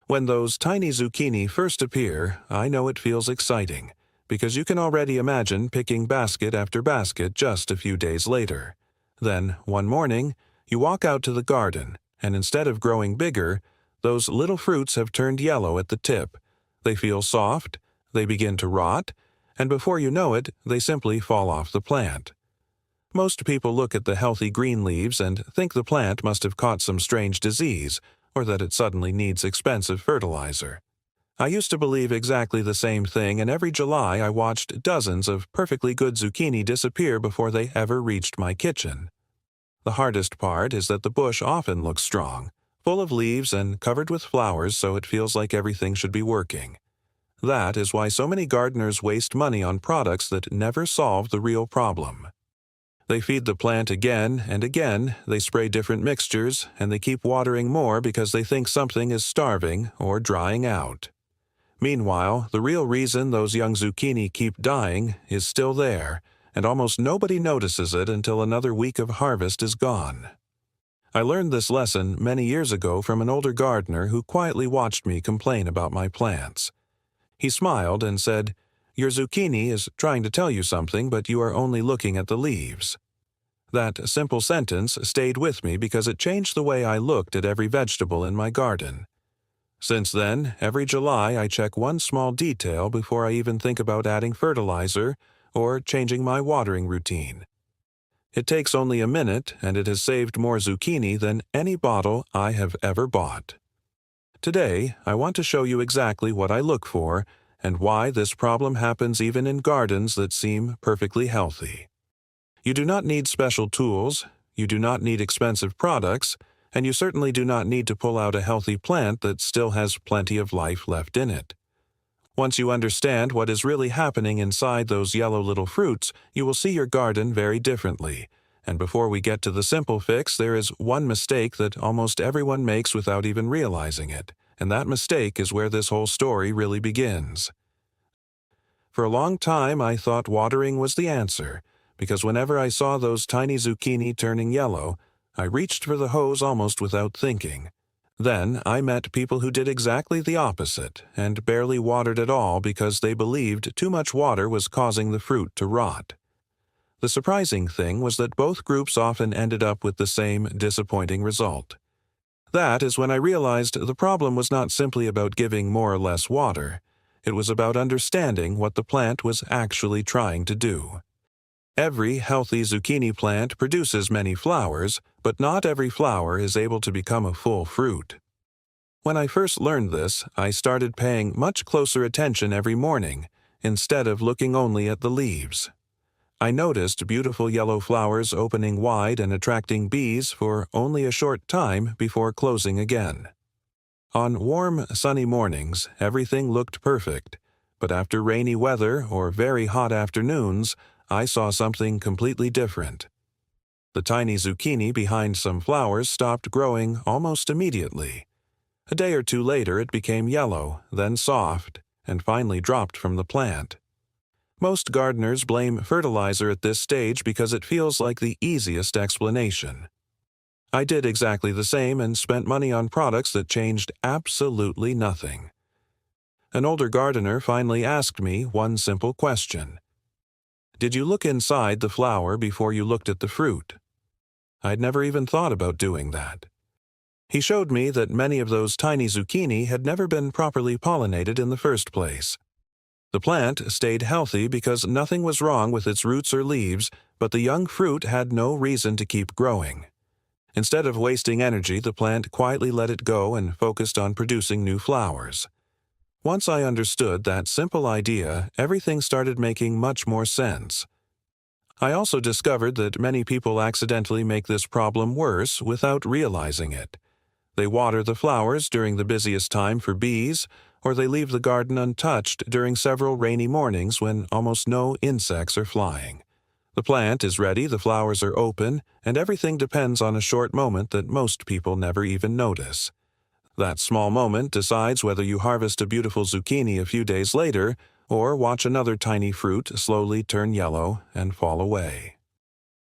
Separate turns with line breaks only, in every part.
When those tiny zucchini first appear, I know it feels exciting, because you can already imagine picking basket after basket just a few days later. Then, one morning, you walk out to the garden, and instead of growing bigger, those little fruits have turned yellow at the tip. They feel soft, they begin to rot, and before you know it, they simply fall off the plant. Most people look at the healthy green leaves and think the plant must have caught some strange disease, or that it suddenly needs expensive fertilizer. I used to believe exactly the same thing, and every July I watched dozens of perfectly good zucchini disappear before they ever reached my kitchen. The hardest part is that the bush often looks strong, full of leaves and covered with flowers, so it feels like everything should be working. That is why so many gardeners waste money on products that never solve the real problem. They feed the plant again and again, they spray different mixtures, and they keep watering more because they think something is starving or drying out. Meanwhile, the real reason those young zucchini keep dying is still there, and almost nobody notices it until another week of harvest is gone. I learned this lesson many years ago from an older gardener who quietly watched me complain about my plants. He smiled and said, "Your zucchini is trying to tell you something, but you are only looking at the leaves." That simple sentence stayed with me because it changed the way I looked at every vegetable in my garden. Since then, every July I check one small detail before I even think about adding fertilizer or changing my watering routine. It takes only a minute, and it has saved more zucchini than any bottle I have ever bought. Today, I want to show you exactly what I look for and why this problem happens even in gardens that seem perfectly healthy. You do not need special tools, you do not need expensive products, and you certainly do not need to pull out a healthy plant that still has plenty of life left in it. Once you understand what is really happening inside those yellow little fruits, you will see your garden very differently. And before we get to the simple fix, there is one mistake that almost everyone makes without even realizing it, and that mistake is where this whole story really begins. For a long time, I thought watering was the answer, because whenever I saw those tiny zucchini turning yellow, I reached for the hose almost without thinking. Then I met people who did exactly the opposite and barely watered at all because they believed too much water was causing the fruit to rot. The surprising thing was that both groups often ended up with the same disappointing result. That is when I realized the problem was not simply about giving more or less water. It was about understanding what the plant was actually trying to do. Every healthy zucchini plant produces many flowers, but not every flower is able to become a full fruit. When I first learned this, I started paying much closer attention every morning, instead of looking only at the leaves. I noticed beautiful yellow flowers opening wide and attracting bees for only a short time before closing again. On warm, sunny mornings, everything looked perfect, but after rainy weather or very hot afternoons, I saw something completely different. The tiny zucchini behind some flowers stopped growing almost immediately. A day or two later it became yellow, then soft, and finally dropped from the plant. Most gardeners blame fertilizer at this stage because it feels like the easiest explanation. I did exactly the same and spent money on products that changed absolutely nothing. An older gardener finally asked me one simple question. "Did you look inside the flower before you looked at the fruit?" I'd never even thought about doing that. He showed me that many of those tiny zucchini had never been properly pollinated in the first place. The plant stayed healthy because nothing was wrong with its roots or leaves, but the young fruit had no reason to keep growing. Instead of wasting energy, the plant quietly let it go and focused on producing new flowers. Once I understood that simple idea, everything started making much more sense. I also discovered that many people accidentally make this problem worse without realizing it. They water the flowers during the busiest time for bees, or they leave the garden untouched during several rainy mornings when almost no insects are flying. The plant is ready, the flowers are open, and everything depends on a short moment that most people never even notice. That small moment decides whether you harvest a beautiful zucchini a few days later or watch another tiny fruit slowly turn yellow and fall away.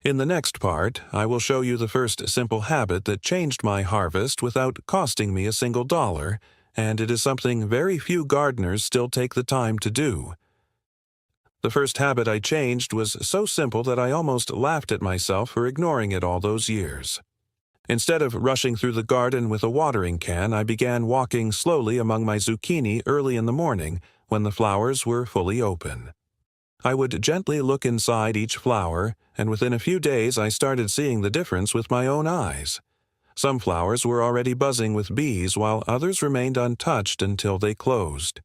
In the next part, I will show you the first simple habit that changed my harvest without costing me a single dollar, and it is something very few gardeners still take the time to do. The first habit I changed was so simple that I almost laughed at myself for ignoring it all those years. Instead of rushing through the garden with a watering can, I began walking slowly among my zucchini early in the morning when the flowers were fully open. I would gently look inside each flower, and within a few days I started seeing the difference with my own eyes. Some flowers were already buzzing with bees, while others remained untouched until they closed.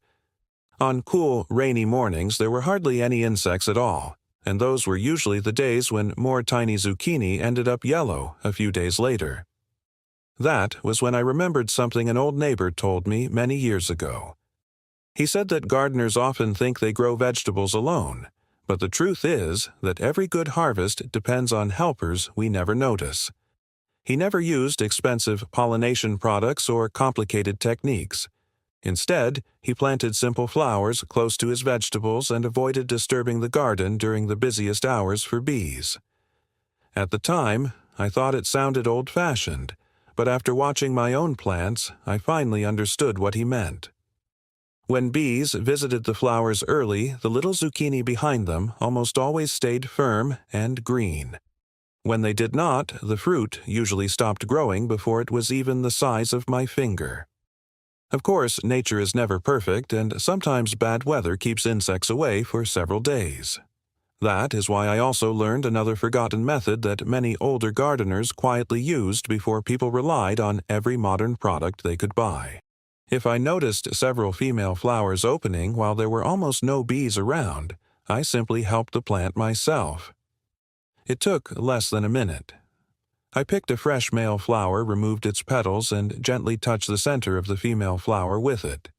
On cool, rainy mornings there were hardly any insects at all, and those were usually the days when more tiny zucchini ended up yellow a few days later. That was when I remembered something an old neighbor told me many years ago. He said that gardeners often think they grow vegetables alone, but the truth is that every good harvest depends on helpers we never notice. He never used expensive pollination products or complicated techniques. Instead, he planted simple flowers close to his vegetables and avoided disturbing the garden during the busiest hours for bees. At the time, I thought it sounded old-fashioned, but after watching my own plants, I finally understood what he meant. When bees visited the flowers early, the little zucchini behind them almost always stayed firm and green. When they did not, the fruit usually stopped growing before it was even the size of my finger. Of course, nature is never perfect, and sometimes bad weather keeps insects away for several days. That is why I also learned another forgotten method that many older gardeners quietly used before people relied on every modern product they could buy. If I noticed several female flowers opening while there were almost no bees around, I simply helped the plant myself. It took less than a minute. I picked a fresh male flower, removed its petals, and gently touched the center of the female flower with it.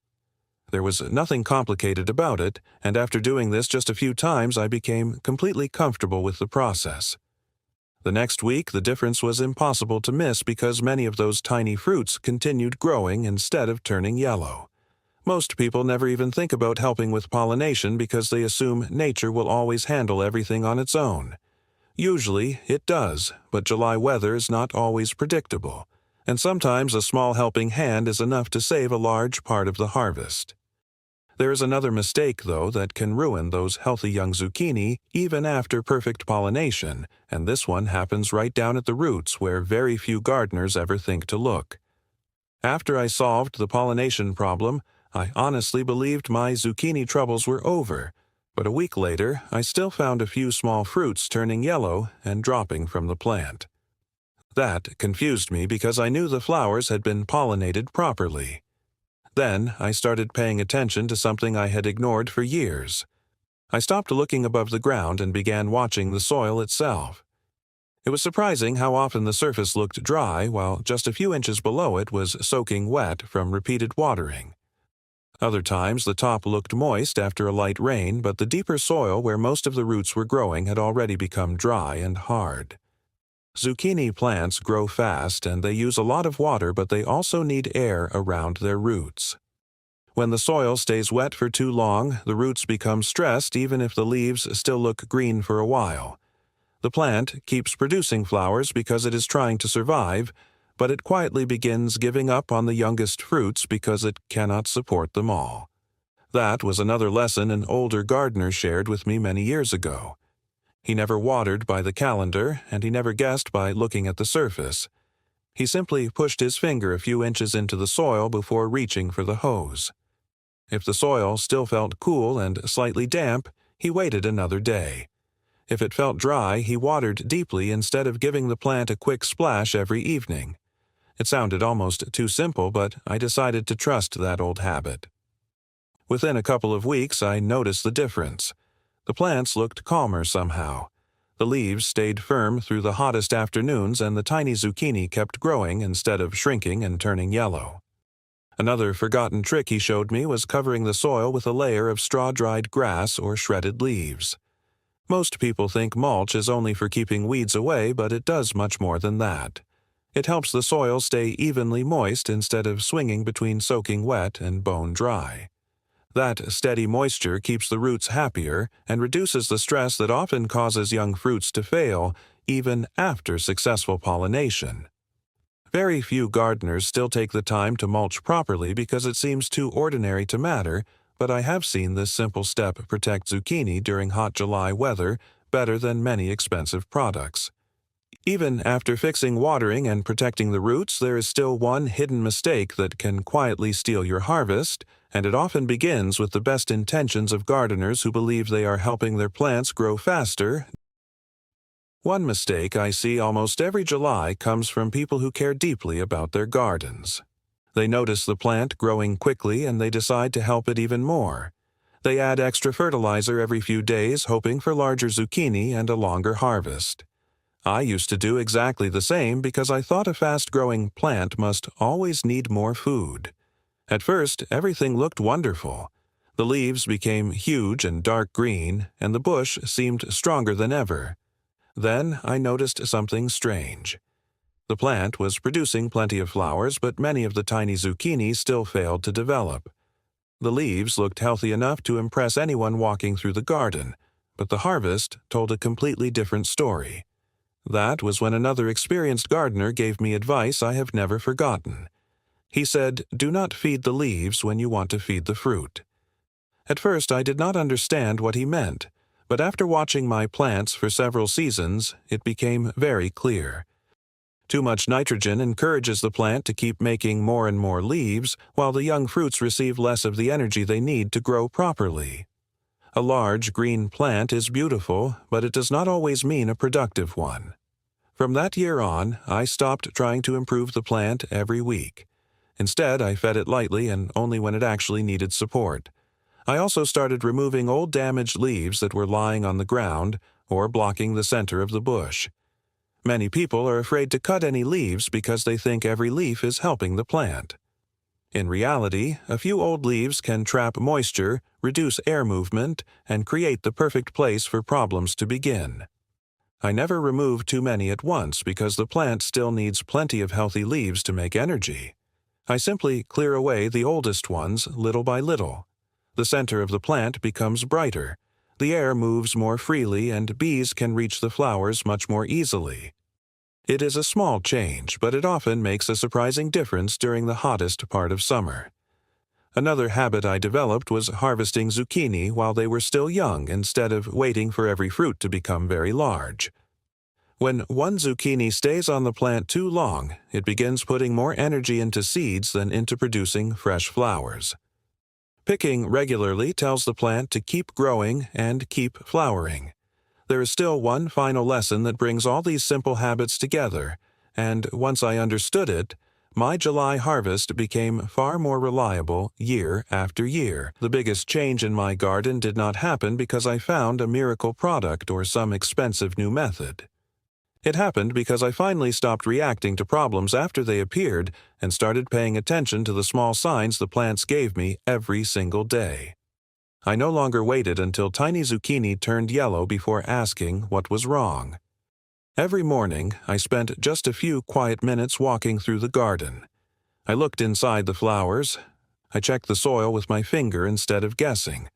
There was nothing complicated about it, and after doing this just a few times, I became completely comfortable with the process. The next week, the difference was impossible to miss because many of those tiny fruits continued growing instead of turning yellow. Most people never even think about helping with pollination because they assume nature will always handle everything on its own. Usually, it does, but July weather is not always predictable, and sometimes a small helping hand is enough to save a large part of the harvest. There is another mistake, though, that can ruin those healthy young zucchini even after perfect pollination, and this one happens right down at the roots where very few gardeners ever think to look. After I solved the pollination problem, I honestly believed my zucchini troubles were over, but a week later, I still found a few small fruits turning yellow and dropping from the plant. That confused me because I knew the flowers had been pollinated properly. Then I started paying attention to something I had ignored for years. I stopped looking above the ground and began watching the soil itself. It was surprising how often the surface looked dry while just a few inches below it was soaking wet from repeated watering. Other times the top looked moist after a light rain, but the deeper soil where most of the roots were growing had already become dry and hard. Zucchini plants grow fast and they use a lot of water, but they also need air around their roots. When the soil stays wet for too long, the roots become stressed even if the leaves still look green for a while. The plant keeps producing flowers because it is trying to survive, but it quietly begins giving up on the youngest fruits because it cannot support them all. That was another lesson an older gardener shared with me many years ago. He never watered by the calendar, and he never guessed by looking at the surface. He simply pushed his finger a few inches into the soil before reaching for the hose. If the soil still felt cool and slightly damp, he waited another day. If it felt dry, he watered deeply instead of giving the plant a quick splash every evening. It sounded almost too simple, but I decided to trust that old habit. Within a couple of weeks, I noticed the difference. The plants looked calmer somehow. The leaves stayed firm through the hottest afternoons, and the tiny zucchini kept growing instead of shrinking and turning yellow. Another forgotten trick he showed me was covering the soil with a layer of straw-dried grass or shredded leaves. Most people think mulch is only for keeping weeds away, but it does much more than that. It helps the soil stay evenly moist instead of swinging between soaking wet and bone dry. That steady moisture keeps the roots happier and reduces the stress that often causes young fruits to fail, even after successful pollination. Very few gardeners still take the time to mulch properly because it seems too ordinary to matter, but I have seen this simple step protect zucchini during hot July weather better than many expensive products. Even after fixing watering and protecting the roots, there is still one hidden mistake that can quietly steal your harvest, and it often begins with the best intentions of gardeners who believe they are helping their plants grow faster. One mistake I see almost every July comes from people who care deeply about their gardens. They notice the plant growing quickly and they decide to help it even more. They add extra fertilizer every few days, hoping for larger zucchini and a longer harvest. I used to do exactly the same because I thought a fast-growing plant must always need more food. At first, everything looked wonderful. The leaves became huge and dark green, and the bush seemed stronger than ever. Then I noticed something strange. The plant was producing plenty of flowers, but many of the tiny zucchini still failed to develop. The leaves looked healthy enough to impress anyone walking through the garden, but the harvest told a completely different story. That was when another experienced gardener gave me advice I have never forgotten. He said, "Do not feed the leaves when you want to feed the fruit." At first I did not understand what he meant, but after watching my plants for several seasons, it became very clear. Too much nitrogen encourages the plant to keep making more and more leaves, while the young fruits receive less of the energy they need to grow properly. A large green plant is beautiful, but it does not always mean a productive one. From that year on, I stopped trying to improve the plant every week. Instead, I fed it lightly and only when it actually needed support. I also started removing old damaged leaves that were lying on the ground or blocking the center of the bush. Many people are afraid to cut any leaves because they think every leaf is helping the plant. In reality, a few old leaves can trap moisture, reduce air movement, and create the perfect place for problems to begin. I never remove too many at once because the plant still needs plenty of healthy leaves to make energy. I simply clear away the oldest ones little by little. The center of the plant becomes brighter. The air moves more freely and bees can reach the flowers much more easily. It is a small change, but it often makes a surprising difference during the hottest part of summer. Another habit I developed was harvesting zucchini while they were still young instead of waiting for every fruit to become very large. When one zucchini stays on the plant too long, it begins putting more energy into seeds than into producing fresh flowers. Picking regularly tells the plant to keep growing and keep flowering. There is still one final lesson that brings all these simple habits together, and once I understood it, my July harvest became far more reliable year after year. The biggest change in my garden did not happen because I found a miracle product or some expensive new method. It happened because I finally stopped reacting to problems after they appeared and started paying attention to the small signs the plants gave me every single day. I no longer waited until tiny zucchini turned yellow before asking what was wrong. Every morning, I spent just a few quiet minutes walking through the garden. I looked inside the flowers. I checked the soil with my finger instead of guessing.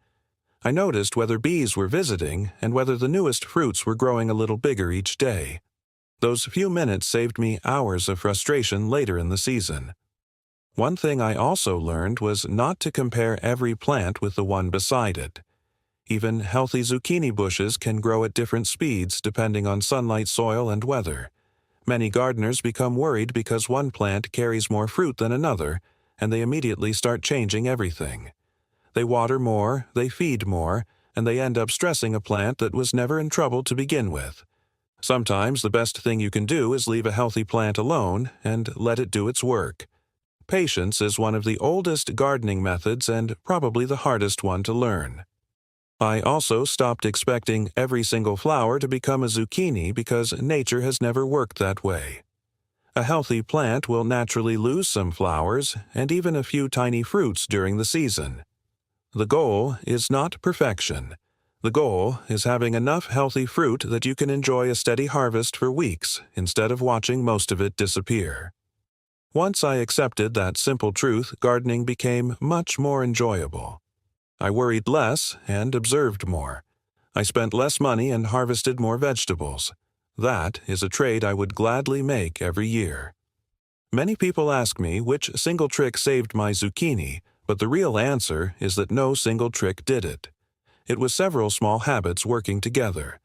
I noticed whether bees were visiting and whether the newest fruits were growing a little bigger each day. Those few minutes saved me hours of frustration later in the season. One thing I also learned was not to compare every plant with the one beside it. Even healthy zucchini bushes can grow at different speeds depending on sunlight, soil, and weather. Many gardeners become worried because one plant carries more fruit than another, and they immediately start changing everything. They water more, they feed more, and they end up stressing a plant that was never in trouble to begin with. Sometimes the best thing you can do is leave a healthy plant alone and let it do its work. Patience is one of the oldest gardening methods and probably the hardest one to learn. I also stopped expecting every single flower to become a zucchini because nature has never worked that way. A healthy plant will naturally lose some flowers and even a few tiny fruits during the season. The goal is not perfection. The goal is having enough healthy fruit that you can enjoy a steady harvest for weeks instead of watching most of it disappear. Once I accepted that simple truth, gardening became much more enjoyable. I worried less and observed more. I spent less money and harvested more vegetables. That is a trade I would gladly make every year. Many people ask me which single trick saved my zucchini, but the real answer is that no single trick did it. It was several small habits working together.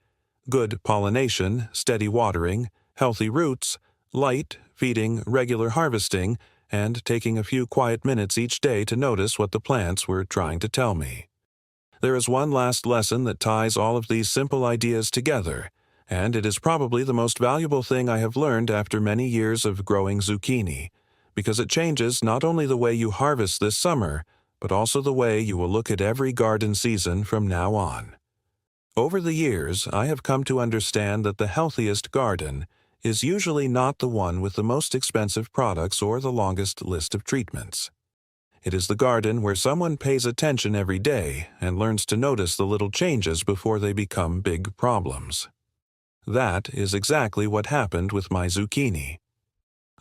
Good pollination, steady watering, healthy roots, light, feeding, regular harvesting, and taking a few quiet minutes each day to notice what the plants were trying to tell me. There is one last lesson that ties all of these simple ideas together, and it is probably the most valuable thing I have learned after many years of growing zucchini, because it changes not only the way you harvest this summer, but also the way you will look at every garden season from now on. Over the years, I have come to understand that the healthiest garden is usually not the one with the most expensive products or the longest list of treatments. It is the garden where someone pays attention every day and learns to notice the little changes before they become big problems. That is exactly what happened with my zucchini.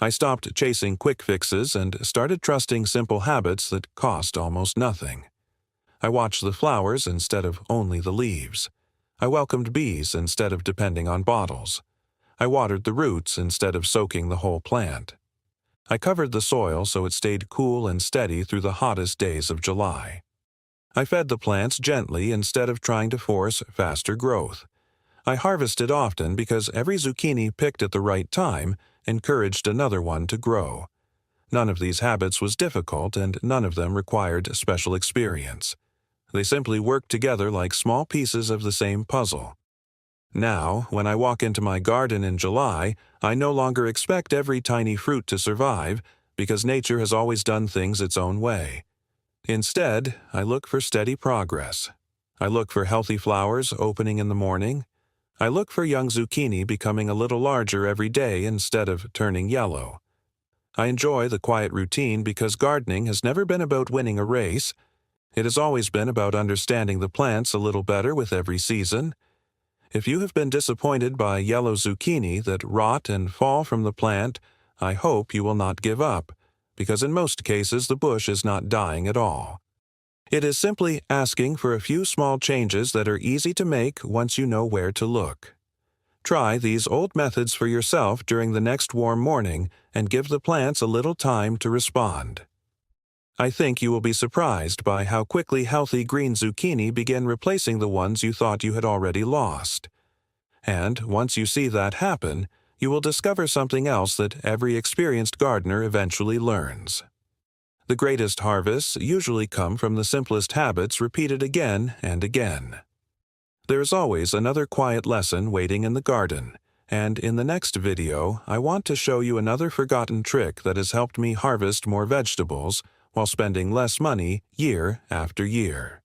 I stopped chasing quick fixes and started trusting simple habits that cost almost nothing. I watched the flowers instead of only the leaves. I welcomed bees instead of depending on bottles. I watered the roots instead of soaking the whole plant. I covered the soil so it stayed cool and steady through the hottest days of July. I fed the plants gently instead of trying to force faster growth. I harvested often because every zucchini picked at the right time encouraged another one to grow. None of these habits was difficult and none of them required special experience. They simply worked together like small pieces of the same puzzle. Now, when I walk into my garden in July, I no longer expect every tiny fruit to survive because nature has always done things its own way. Instead, I look for steady progress. I look for healthy flowers opening in the morning. I look for young zucchini becoming a little larger every day instead of turning yellow. I enjoy the quiet routine because gardening has never been about winning a race. It has always been about understanding the plants a little better with every season. If you have been disappointed by yellow zucchini that rot and fall from the plant, I hope you will not give up, because in most cases the bush is not dying at all. It is simply asking for a few small changes that are easy to make once you know where to look. Try these old methods for yourself during the next warm morning and give the plants a little time to respond. I think you will be surprised by how quickly healthy green zucchini begin replacing the ones you thought you had already lost. And once you see that happen, you will discover something else that every experienced gardener eventually learns. The greatest harvests usually come from the simplest habits repeated again and again. There is always another quiet lesson waiting in the garden, and in the next video, I want to show you another forgotten trick that has helped me harvest more vegetables while spending less money year after year.